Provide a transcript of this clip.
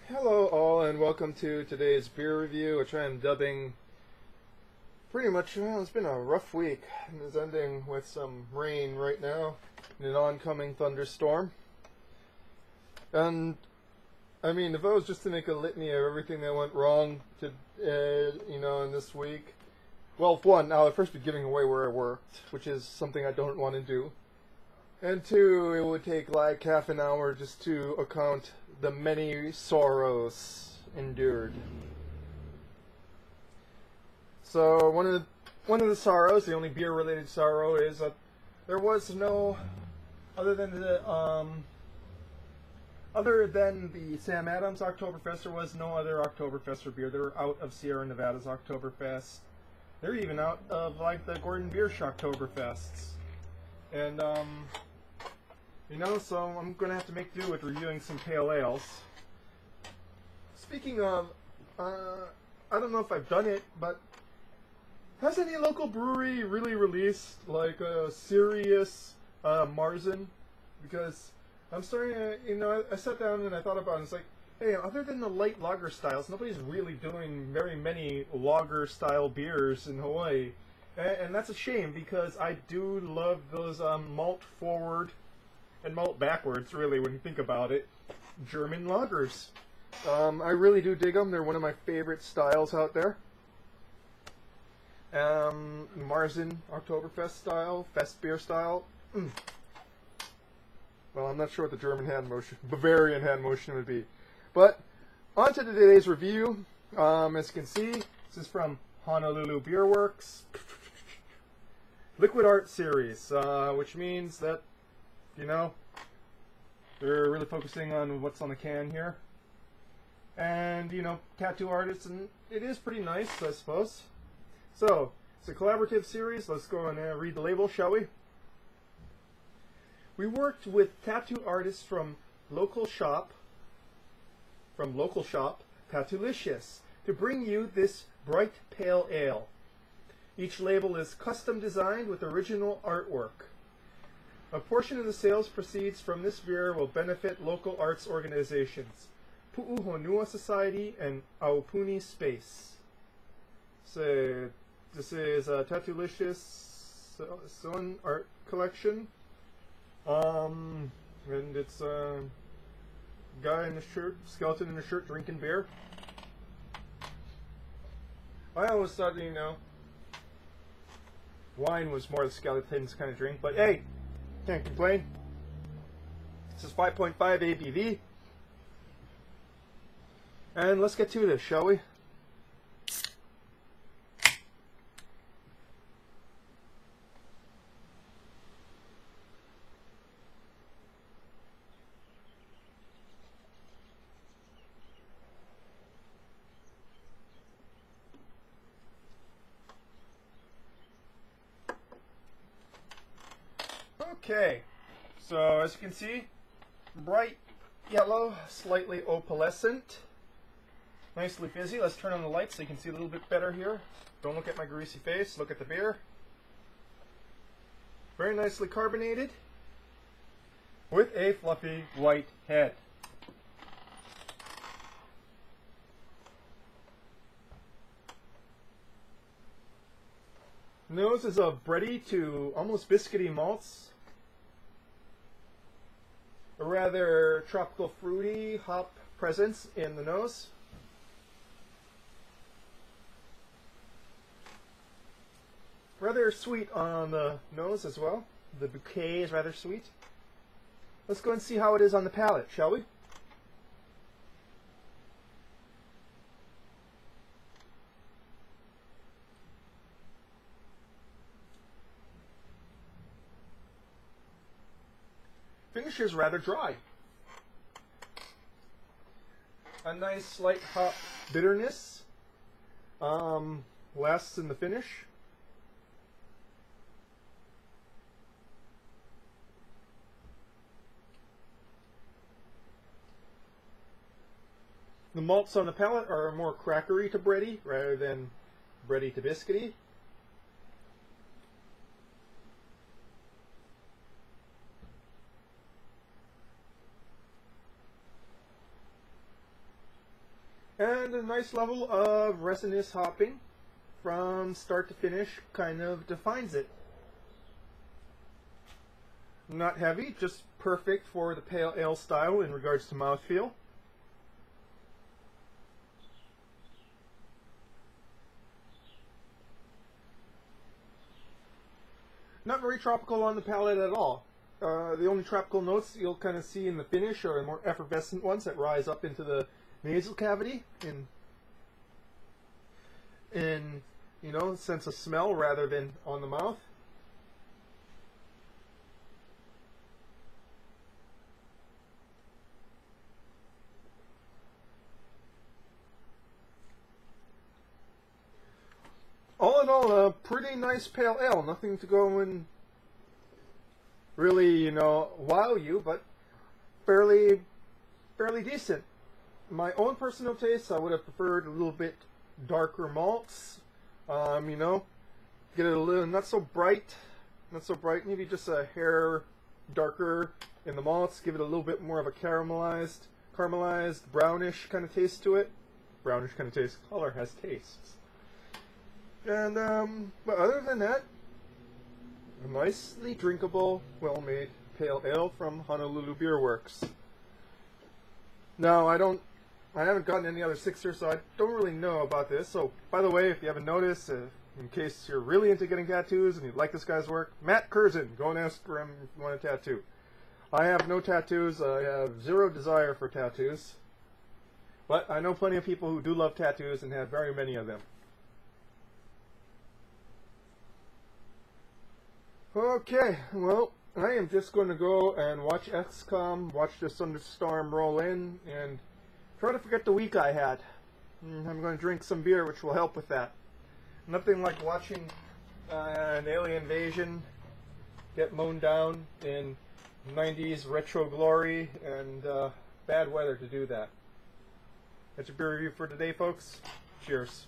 Hello all and welcome to today's beer review, which I am dubbing pretty much, well, it's been a rough week and is ending with some rain right now and an oncoming thunderstorm. And I mean, if I was just to make a litany of everything that went wrong in this week, well, for one, I'll first be giving away where I worked, which is something I don't want to do. And two, it would take like half an hour just to account the many sorrows endured. So one of the sorrows, the only beer-related sorrow, is that there was no other than the Sam Adams Oktoberfest. There was no other Oktoberfest or beer. They're out of Sierra Nevada's Oktoberfest. They're even out of like the Gordon Biersch Oktoberfests, and so I'm going to have to make do with reviewing some pale ales. Speaking of, I don't know if I've done it, but has any local brewery really released like a serious Marzen? Because I'm starting to, I sat down and I thought about it, and it's like, hey, other than the light lager styles, nobody's really doing very many lager style beers in Hawaii. And that's a shame, because I do love those malt forward and malt backwards, really, when you think about it, German lagers. I really do dig them. They're one of my favorite styles out there. Marzen, Oktoberfest style, Fest beer style. Well, I'm not sure what the German hand motion, Bavarian hand motion would be. But, on to today's review. As you can see, this is from Honolulu Beerworks. Liquid Art Series, which means that they're really focusing on what's on the can here. And, tattoo artists, and it is pretty nice, I suppose. So, it's a collaborative series. Let's go and read the label, shall we? We worked with tattoo artists from local shop, Tattoolicious, to bring you this bright pale ale. Each label is custom designed with original artwork. A portion of the sales proceeds from this beer will benefit local arts organizations, Pu'uhonua Society and Aupuni Space. So, this is a Tattoolicious Sun Art Collection. And it's a guy in a shirt, skeleton in a shirt, drinking beer. I always thought, wine was more the skeleton's kind of drink, but hey, can't complain. This is 5.5 ABV. And let's get to this, shall we? Okay, so as you can see, bright yellow, slightly opalescent, nicely fizzy. Let's turn on the lights so you can see a little bit better here. Don't look at my greasy face, look at the beer. Very nicely carbonated with a fluffy white head. Nose is a bready to almost biscuity malts. A rather tropical fruity hop presence in the nose. Rather sweet on the nose as well. The bouquet is rather sweet. Let's go and see how it is on the palate, shall we? Finish is rather dry. A nice slight hop bitterness lasts in the finish. The malts on the palate are more crackery to bready rather than bready to biscuity. And a nice level of resinous hopping from start to finish kind of defines it. Not heavy, just perfect for the pale ale style in regards to mouthfeel. Not very tropical on the palate at all. The only tropical notes you'll kind of see in the finish are more effervescent ones that rise up into the nasal cavity in you know, sense of smell rather than on the mouth. All in all, a pretty nice pale ale. Nothing to go and really, you know, wow you, but fairly decent. My own personal taste, I would have preferred a little bit darker malts. You know, get it a little not so bright, maybe just a hair darker in the malts. Give it a little bit more of a caramelized, brownish kind of taste to it. Brownish kind of taste. Color has tastes. And but other than that, a nicely drinkable, well-made pale ale from Honolulu Beerworks. Now I haven't gotten any other sixer, so I don't really know about this. So, by the way, if you haven't noticed, in case you're really into getting tattoos and you like this guy's work, Matt Curzon, go and ask for him if you want a tattoo. I have no tattoos. I have zero desire for tattoos. But I know plenty of people who do love tattoos and have very many of them. Okay, well, I am just going to go and watch XCOM, watch this thunderstorm roll in, and try to forget the week I had. I'm going to drink some beer, which will help with that. Nothing like watching an alien invasion get mown down in 90s retro glory and bad weather to do that. That's your beer review for today, folks. Cheers.